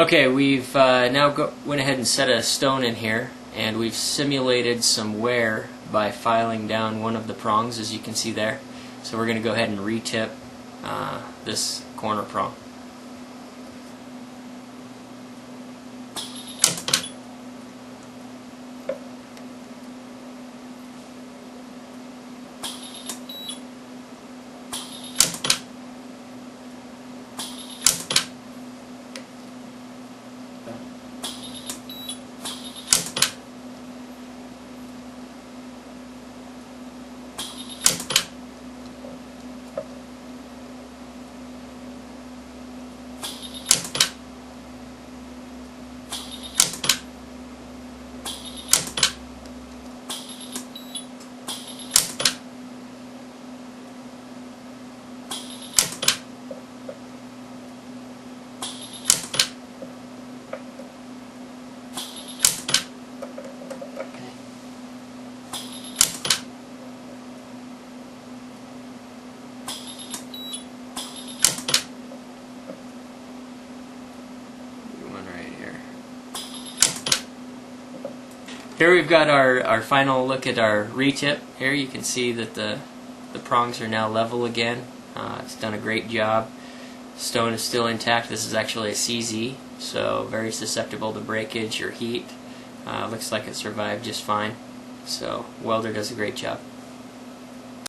Okay, we've went ahead and set a stone in here, and we've simulated some wear by filing down one of the prongs, as you can see there. So we're going to go ahead and retip this corner prong. Here we've got our final look at our retip. Here you can see that the prongs are now level again. It's done a great job. Stone is still intact. This is actually a CZ, so very susceptible to breakage or heat. Looks like it survived just fine. So welder does a great job.